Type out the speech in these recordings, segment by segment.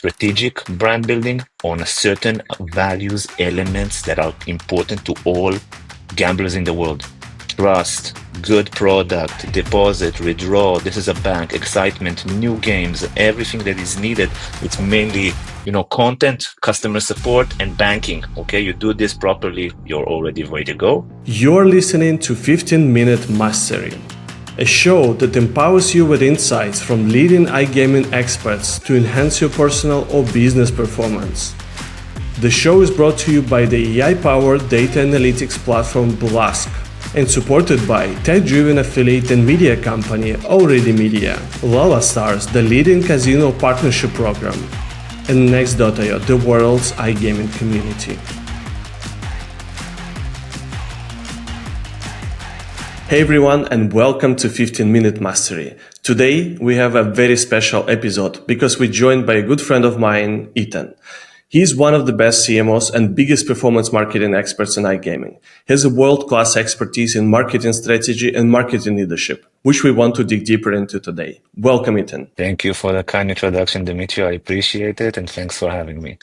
strategic brand building on a certain values elements that are important to all gamblers in the world. Trust, good product, deposit, withdraw. This is a bank, excitement, new games, everything that is needed. It's mainly, content, customer support, and banking. Okay, you do this properly, you're already ready to go. You're listening to 15-Minute Mastery, a show that empowers you with insights from leading iGaming experts to enhance your personal or business performance. The show is brought to you by the AI-powered data analytics platform Blask and supported by tech-driven affiliate and media company Already Media, Lala Stars, the leading casino partnership program, and Next.io, the world's iGaming community. Hey everyone, and welcome to 15-Minute Mastery. Today we have a very special episode because we're joined by a good friend of mine, Eitan. He's one of the best CMOs and biggest performance marketing experts in iGaming. He has a world-class expertise in marketing strategy and marketing leadership, which we want to dig deeper into today. Welcome, Eitan. Thank you for the kind introduction, Dimitri. I appreciate it, and thanks for having me.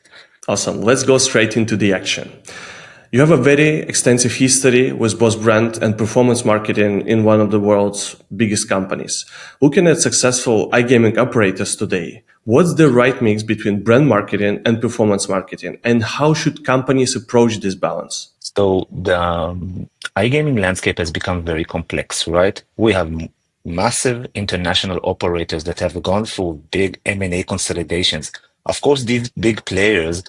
Awesome. Let's go straight into the action. You have a very extensive history with both brand and performance marketing in one of the world's biggest companies. Looking at successful iGaming operators today, what's the right mix between brand marketing and performance marketing, and how should companies approach this balance? So the iGaming landscape has become very complex, right? We have massive international operators that have gone through big M&A consolidations. Of course, these big players,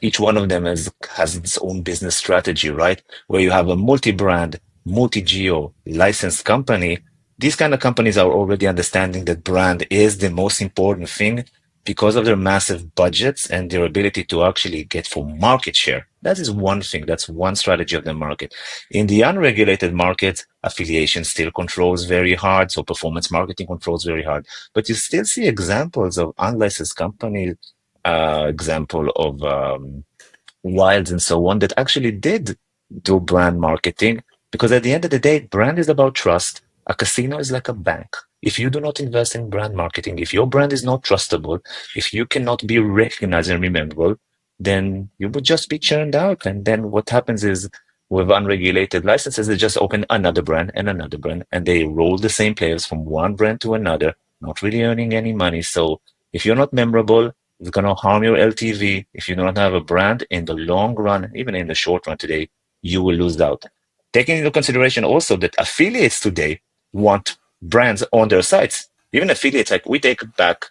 each one of them has its own business strategy, right? Where you have a multi-brand, multi-geo licensed company. These kind of companies are already understanding that brand is the most important thing because of their massive budgets and their ability to actually get for market share. That is one thing. That's one strategy of the market. In the unregulated market, affiliation still controls very hard. So performance marketing controls very hard. But you still see examples of unlicensed companies, example of Wilds and so on that actually did do brand marketing, because at the end of the day, brand is about trust. A casino is like a bank. If you do not invest in brand marketing, if your brand is not trustable, if you cannot be recognized and rememberable, then you would just be churned out. And then what happens is with unregulated licenses, they just open another brand, and they roll the same players from one brand to another, not really earning any money. So if you're not memorable, it's going to harm your LTV. If you don't have a brand in the long run, even in the short run today, you will lose out. Taking into consideration also that affiliates today want brands on their sites. Even affiliates, like we take back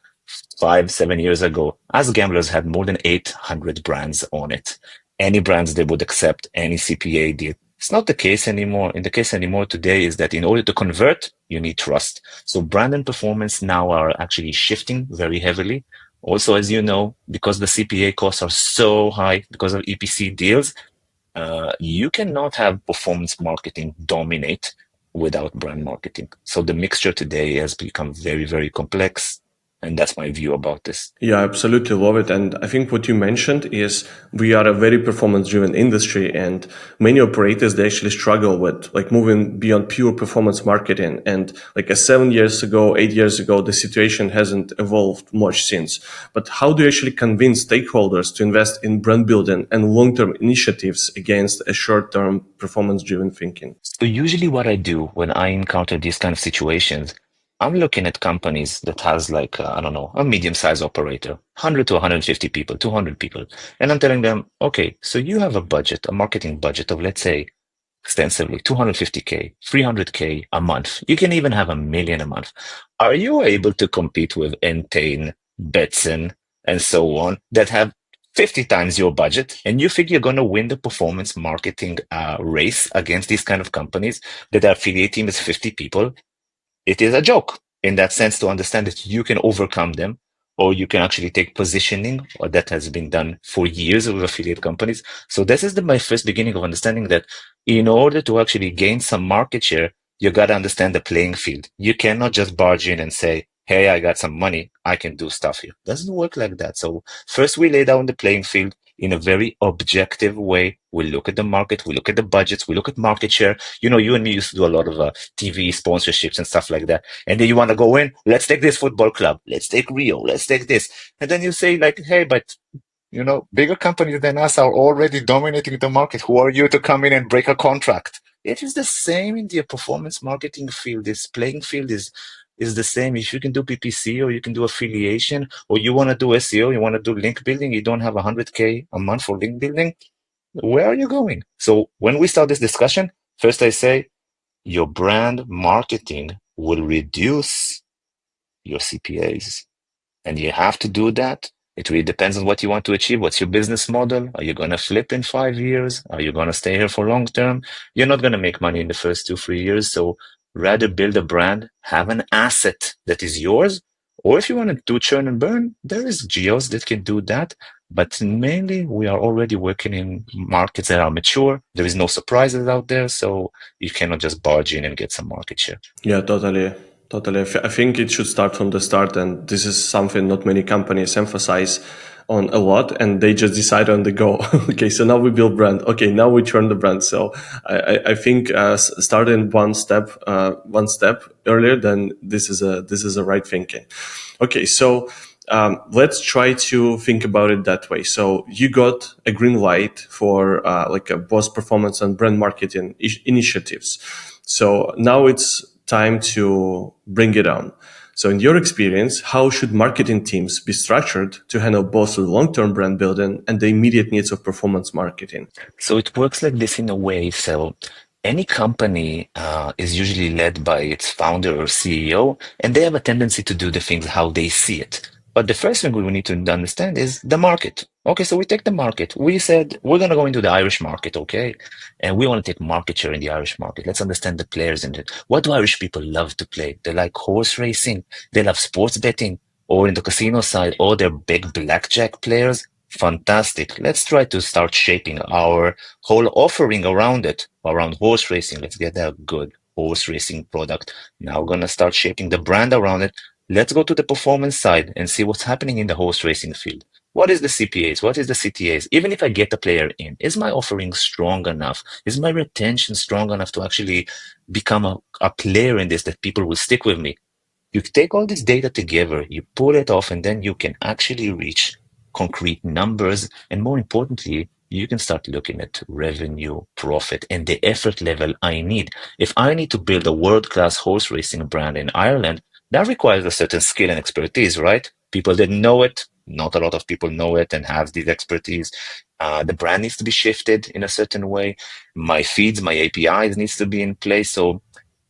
5-7 years ago, as gamblers had more than 800 brands on it. Any brands they would accept, any CPA deal. It's not the case anymore. In the case anymore today is that in order to convert, you need trust. So brand and performance now are actually shifting very heavily. Also, as you know, because the CPA costs are so high because of EPC deals, you cannot have performance marketing dominate without brand marketing. So the mixture today has become very, very complex. And that's my view about this. Yeah, I absolutely love it. And I think what you mentioned is we are a very performance-driven industry, and many operators, they actually struggle with like moving beyond pure performance marketing. And like 7 years ago, 8 years ago, the situation hasn't evolved much since. But how do you actually convince stakeholders to invest in brand building and long-term initiatives against a short-term performance-driven thinking? So usually what I do when I encounter these kind of situations, I'm looking at companies that has like, a medium-sized operator, 100 to 150 people, 200 people. And I'm telling them, okay, so you have a budget, a marketing budget of, let's say, extensively, 250K, 300K a month. You can even have 1 million a month. Are you able to compete with Entain, Betson, and so on that have 50 times your budget, and you think you're going to win the performance marketing race against these kind of companies that their affiliate team is 50 people? It is a joke in that sense to understand that you can overcome them, or you can actually take positioning, or that has been done for years with affiliate companies. So this is my first beginning of understanding that in order to actually gain some market share, you got to understand the playing field. You cannot just barge in and say, hey, I got some money, I can do stuff here. It doesn't work like that. So first we lay down the playing field. in a very objective way. We look at the market, we look at the budgets, we look at market share. You and me used to do a lot of TV sponsorships and stuff like that. And then you want to go in, let's take this football club, let's take Rio, let's take this. And then you say like, hey, but bigger companies than us are already dominating the market. Who are you to come in and break a contract? It is the same in the performance marketing field. This playing field is the same. If you can do PPC or you can do affiliation or you want to do SEO, you want to do link building, you don't have 100K a month for link building, where are you going? So when we start this discussion, first I say your brand marketing will reduce your CPAs. And you have to do that. It really depends on what you want to achieve. What's your business model? Are you going to flip in 5 years? Are you going to stay here for long term? You're not going to make money in the first 2, 3 years. So rather build a brand, have an asset that is yours. Or if you want to do churn and burn, there is geos that can do that. But mainly we are already working in markets that are mature. There is no surprises out there. So you cannot just barge in and get some market share. Yeah, totally. Totally. I think it should start from the start. And this is something not many companies emphasize on a lot. And they just decide on the go. Okay, so now we build brand. Okay, now we turn the brand. So I think starting one step earlier, then this is a right thinking. Okay, so let's try to think about it that way. So you got a green light for like a both performance and brand marketing initiatives. So now it's time to bring it on. So in your experience, how should marketing teams be structured to handle both the long-term brand building and the immediate needs of performance marketing? So it works like this in a way. So any company is usually led by its founder or CEO, and they have a tendency to do the things how they see it. But the first thing we need to understand is the market. Okay, so we take the market. We said we're going to go into the Irish market, okay? And we want to take market share in the Irish market. Let's understand the players in it. What do Irish people love to play? They like horse racing. They love sports betting. Or in the casino side, oh, they're big blackjack players. Fantastic. Let's try to start shaping our whole offering around it, around horse racing. Let's get a good horse racing product. Now we're going to start shaping the brand around it. Let's go to the performance side and see what's happening in the horse racing field. What is the CPAs? What is the CTAs? Even if I get the player in, is my offering strong enough? Is my retention strong enough to actually become a player in this that people will stick with me? You take all this data together, you pull it off, and then you can actually reach concrete numbers. And more importantly, you can start looking at revenue, profit, and the effort level I need. If I need to build a world-class horse racing brand in Ireland, that requires a certain skill and expertise, right? People that know it, not a lot of people know it and have this expertise. The brand needs to be shifted in a certain way. My feeds, my APIs needs to be in place. So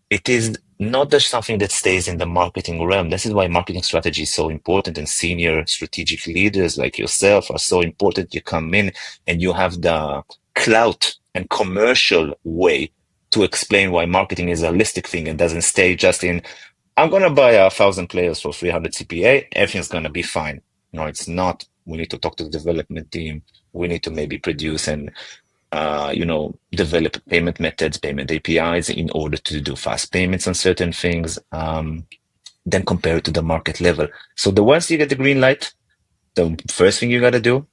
it is not just something that stays in the marketing realm. This is why marketing strategy is so important, and senior strategic leaders like yourself are so important. You come in and you have the clout and commercial way to explain why marketing is a holistic thing and doesn't stay just in, I'm going to buy 1,000 players for 300 CPA. Everything's going to be fine. No, it's not. We need to talk to the development team. We need to maybe produce and develop payment methods, payment APIs in order to do fast payments on certain things, then compare it to the market level. So the once you get the green light, the first thing you got to do,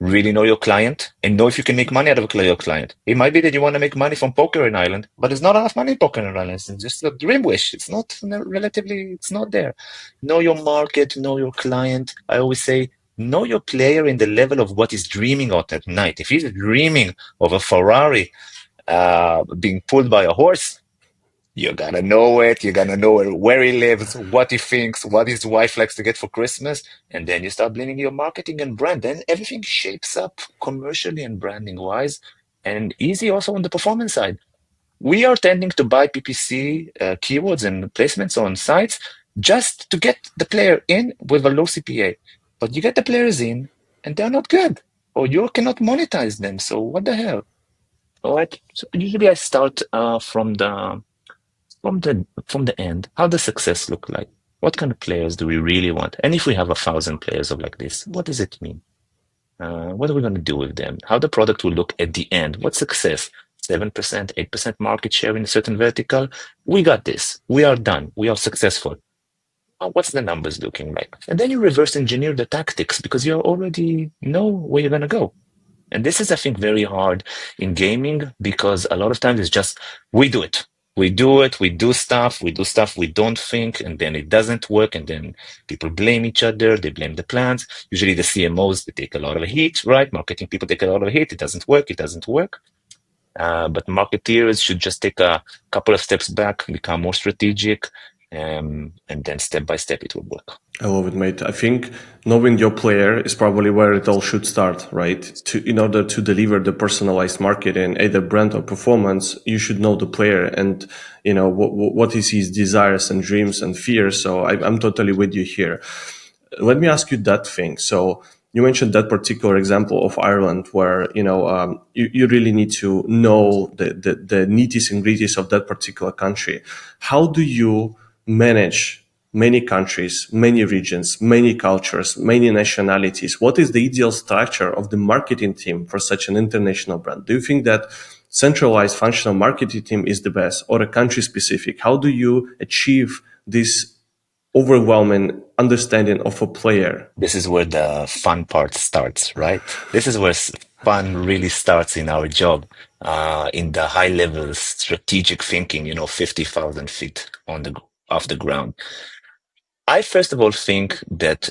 really know your client and know if you can make money out of your client. It might be that you want to make money from poker in Ireland, but there's not enough money in poker in Ireland. It's just a dream wish. It's not relatively, it's not there. Know your market, know your client. I always say, know your player in the level of what he's dreaming of at night. If he's dreaming of a Ferrari being pulled by a horse, you gotta know it. You gotta know where he lives, what he thinks, what his wife likes to get for Christmas, and then you start blending your marketing and brand. Then everything shapes up commercially and branding wise, and easy also on the performance side. We are tending to buy PPC keywords and placements on sites just to get the player in with a low CPA. But you get the players in, and they're not good, or you cannot monetize them. So what the hell? All right. So usually I start from the end. How does success look like? What kind of players do we really want? And if we have 1,000 players of like this, what does it mean? What are we going to do with them? How the product will look at the end? What success? 7%, 8% market share in a certain vertical? We got this. We are done. We are successful. What's the numbers looking like? And then you reverse engineer the tactics because you already know where you're going to go. And this is, I think, very hard in gaming because a lot of times it's just we do it. We do it, we do stuff, we don't think, and then it doesn't work, and then people blame each other, they blame the plans. Usually the CMOs, they take a lot of heat, right? Marketing people take a lot of heat. It doesn't work, it doesn't work. But marketeers should just take a couple of steps back, become more strategic, and then step by step it will work. I love it, mate. I think knowing your player is probably where it all should start, right? In order to deliver the personalized marketing, either brand or performance, you should know the player and what is his desires and dreams and fears. So I'm totally with you here. Let me ask you that thing. So you mentioned that particular example of Ireland, where you really need to know the nitties and gritties of that particular country. How do you manage many countries, many regions, many cultures, many nationalities? What is the ideal structure of the marketing team for such an international brand? Do you think that centralized functional marketing team is the best, or a country specific? How do you achieve this overwhelming understanding of a player? This is where the fun part starts, right? This is where fun really starts in our job, in the high level strategic thinking, 50,000 feet off the ground. I first of all think that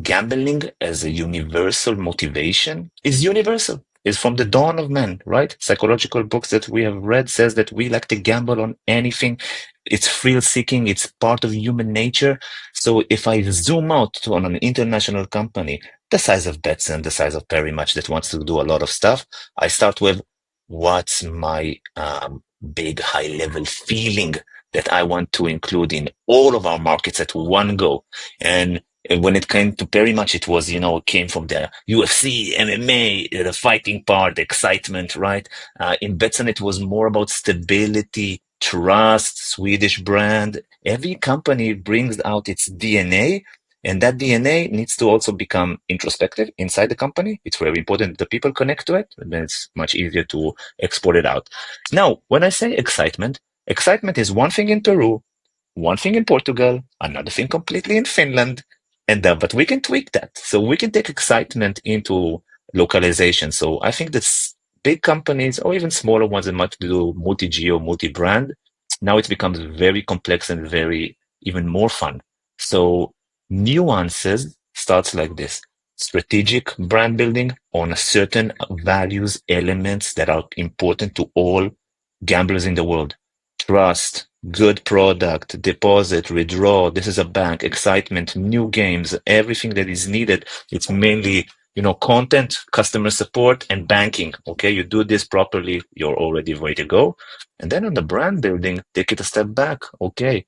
gambling as a universal motivation is universal. Is from the dawn of man, right? Psychological books that we have read says that we like to gamble on anything. It's thrill seeking. It's part of human nature. So if I zoom out on an international company, the size of Betson, the size of Perry Match that wants to do a lot of stuff, I start with what's my big high level feeling that I want to include in all of our markets at one go. And when it came to Perry Much, it was, it came from the UFC, MMA, the fighting part, the excitement, right? In Betson, it was more about stability, trust, Swedish brand. Every company brings out its DNA, and that DNA needs to also become introspective inside the company. It's very important that the people connect to it, and then it's much easier to export it out. Now, when I say excitement, excitement is one thing in Peru, one thing in Portugal, another thing completely in Finland, and but we can tweak that. So we can take excitement into localization. So I think that big companies or even smaller ones that might do multi-geo, multi-brand, now it becomes very complex and very even more fun. So nuances starts like this. Strategic brand building on certain values, elements that are important to all gamblers in the world. Trust, good product, deposit, withdraw. This is a bank, excitement, new games, everything that is needed. It's mainly, content, customer support, and banking. Okay, you do this properly, you're already ready to go. And then on the brand building, take it a step back. Okay,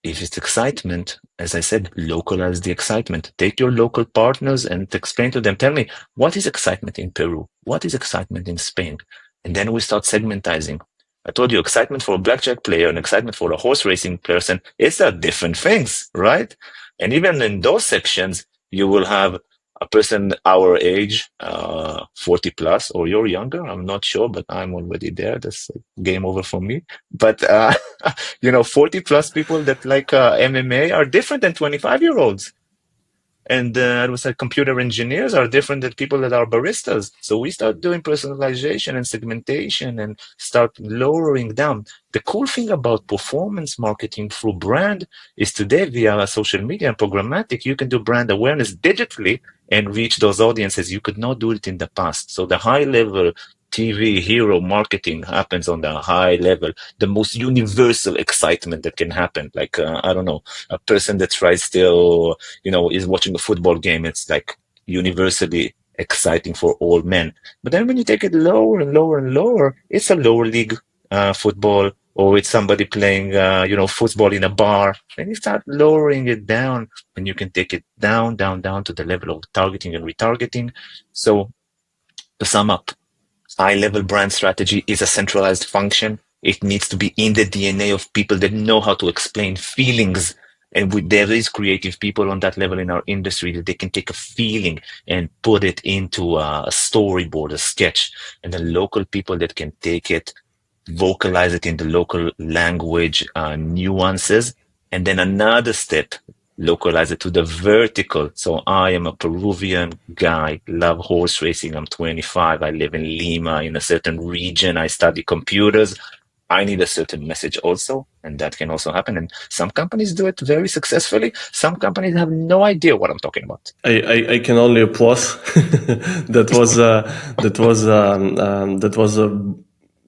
if it's excitement, as I said, localize the excitement. Take your local partners and explain to them, tell me, what is excitement in Peru? What is excitement in Spain? And then we start segmentizing. I told you, excitement for a blackjack player and excitement for a horse racing person, it's a different things, right? And even in those sections, you will have a person our age, 40 plus, or you're younger, I'm not sure, but I'm already there. That's game over for me. But 40 plus people that like MMA are different than 25-year-olds. And I would say computer engineers are different than people that are baristas. So we start doing personalization and segmentation and start lowering down. The cool thing about performance marketing through brand is today via social media and programmatic, you can do brand awareness digitally and reach those audiences. You could not do it in the past. So the high level TV hero marketing happens on the high level, the most universal excitement that can happen. Like, I don't know, a person that tries still is watching a football game. It's like universally exciting for all men. But then when you take it lower and lower and lower, it's a lower league football, or it's somebody playing, football in a bar. Then you start lowering it down, and you can take it down, down, down to the level of targeting and retargeting. So to sum up, high level brand strategy is a centralized function. It needs to be in the DNA of people that know how to explain feelings. And there is creative people on that level in our industry that they can take a feeling and put it into a storyboard, a sketch, and then local people that can take it, vocalize it in the local language, nuances. And then another step, localize it to the vertical. So I am a Peruvian guy, love horse racing. I'm 25. I live in Lima in a certain region. I study computers. I need a certain message also, and that can also happen. And some companies do it very successfully. Some companies have no idea what I'm talking about. I can only applaud. That was a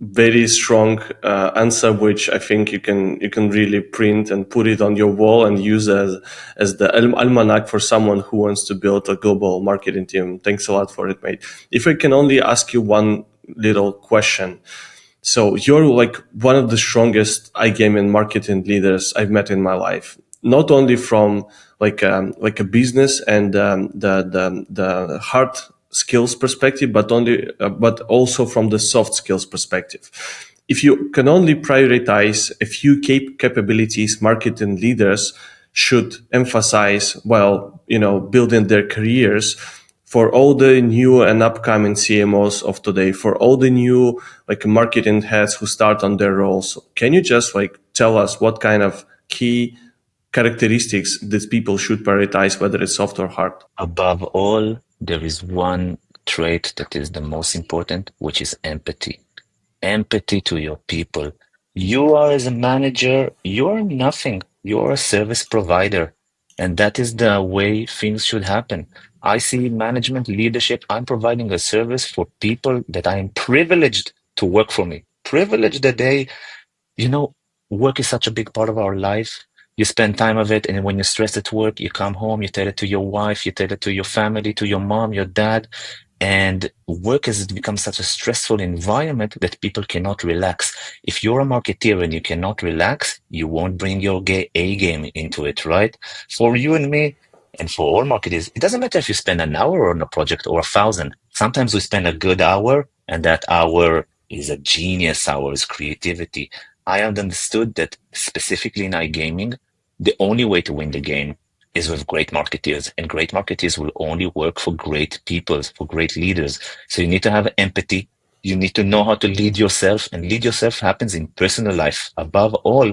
very strong answer, which I think you can really print and put it on your wall and use as the almanac for someone who wants to build a global marketing team. Thanks a lot for it, mate. If I can only ask you one little question. So you're like one of the strongest iGaming marketing leaders I've met in my life. Not only from like a business and the hard skills perspective, but also from the soft skills perspective. If you can only prioritize a few capabilities marketing leaders should emphasize while building their careers, for all the new and upcoming CMOs of today, for all the new like marketing heads who start on their roles, can you just like tell us what kind of key characteristics these people should prioritize, whether it's soft or hard? Above all, there is one trait that is the most important, which is empathy. Empathy to your people. You are, as a manager, you are nothing. You are a service provider. And that is the way things should happen. I see management leadership. I'm providing a service for people that I am privileged to work for me. Privileged that they, you know, work is such a big part of our life. You spend time of it, and when you're stressed at work, you come home, you tell it to your wife, you tell it to your family, to your mom, your dad, and work has become such a stressful environment that people cannot relax. If you're a marketeer and you cannot relax, you won't bring your A game into it, right? For you and me, and for all marketers, it doesn't matter if you spend an hour on a project or 1,000. Sometimes we spend a good hour, and that hour is a genius hour, is creativity. I have understood that specifically in iGaming, the only way to win the game is with great marketeers, and great marketeers will only work for great people, for great leaders. So you need to have empathy. You need to know how to lead yourself, and lead yourself happens in personal life. Above all,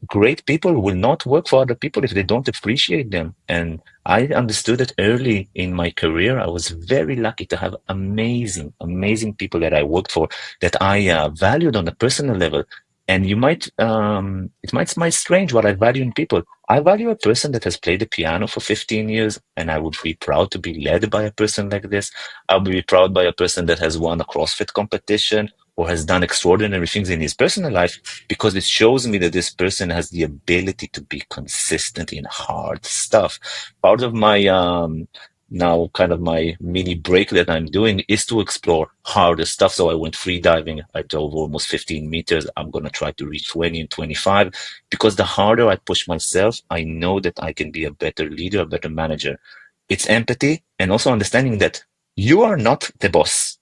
great people will not work for other people if they don't appreciate them. And I understood it early in my career. I was very lucky to have amazing, amazing people that I worked for that I valued on a personal level. And it might strange what I value in people. I value a person that has played the piano for 15 years, and I would be proud to be led by a person like this. I would be proud by a person that has won a CrossFit competition or has done extraordinary things in his personal life, because it shows me that this person has the ability to be consistent in hard stuff. Part of my now kind of my mini break that I'm doing is to explore harder stuff. So I went free diving. I dove almost 15 meters. I'm going to try to reach 20 and 25, because the harder I push myself, I know that I can be a better leader, a better manager. It's empathy, and also understanding that you are not the boss.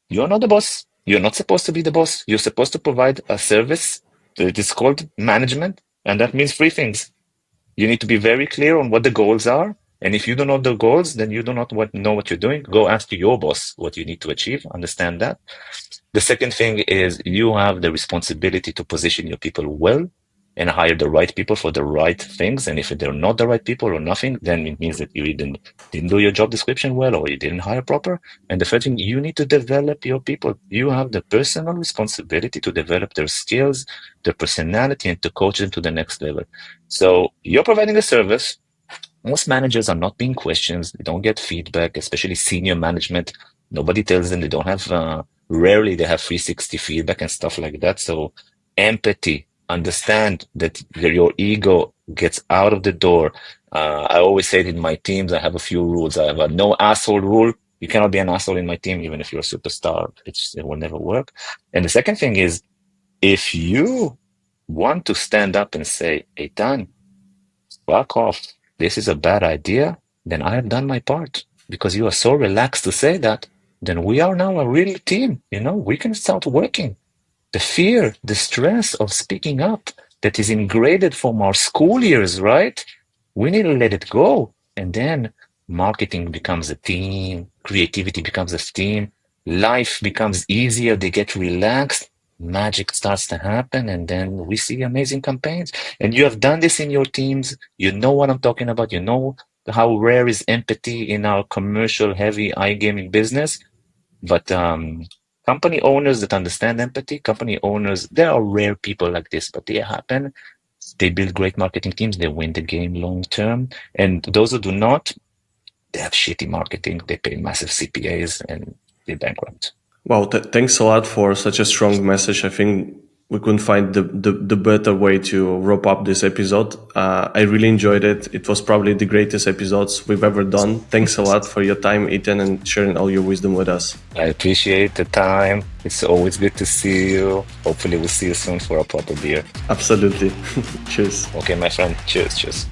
You're not the boss. You're not supposed to be the boss. You're supposed to provide a service that is called management, and that means three things. You need to be very clear on what the goals are. And if you don't know the goals, then you do not know what you're doing. Go ask your boss what you need to achieve. Understand that. The second thing is you have the responsibility to position your people well and hire the right people for the right things. And if they're not the right people or nothing, then it means that you didn't do your job description well, or you didn't hire proper. And the third thing, you need to develop your people. You have the personal responsibility to develop their skills, their personality, and to coach them to the next level. So you're providing a service. Most managers are not being questioned. They don't get feedback, especially senior management. Nobody tells them. They don't have, rarely they have 360 feedback and stuff like that. So empathy, understand that your ego gets out of the door. I always say it in my teams. I have a few rules. I have a no asshole rule. You cannot be an asshole in my team, even if you're a superstar. It will never work. And the second thing is, if you want to stand up and say, Eitan, fuck off, this is a bad idea, then I have done my part. Because you are so relaxed to say that, then we are now a real team. We can start working. The fear, the stress of speaking up that is ingrained from our school years, right? We need to let it go. And then marketing becomes a team, creativity becomes a team, life becomes easier, they get relaxed. magic starts to happen, and then we see amazing campaigns. And you have done this in your teams. You know what I'm talking about. You know how rare is empathy in our commercial heavy iGaming business. But company owners that understand empathy, company owners, there are rare people like this, but they happen. They build great marketing teams. They win the game long term. And those who do not, they have shitty marketing. They pay massive CPAs and they bankrupt. Wow, thanks a lot for such a strong message. I think we couldn't find the better way to wrap up this episode. I really enjoyed it. It was probably the greatest episodes we've ever done. Thanks a lot for your time, Eitan, and sharing all your wisdom with us. I appreciate the time. It's always good to see you. Hopefully, we'll see you soon for a proper beer. Absolutely. Cheers. Okay, my friend. Cheers. Cheers.